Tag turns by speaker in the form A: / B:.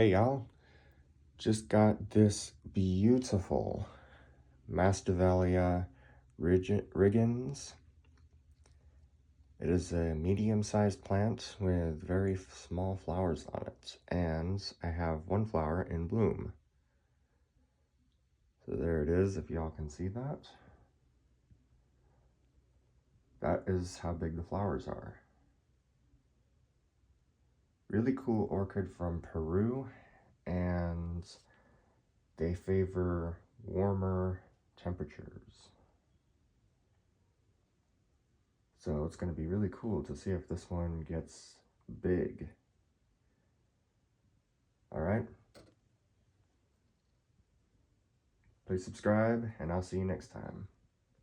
A: Hey y'all, just got this beautiful Masdevallia Riggins. It is a medium-sized plant with very small flowers on it, and I have one flower in bloom. So there it is, if y'all can see that. That is how big the flowers are. Really cool orchid from Peru, and they favor warmer temperatures. So it's going to be really cool to see if this one gets big. Alright? Please subscribe, and I'll see you next time.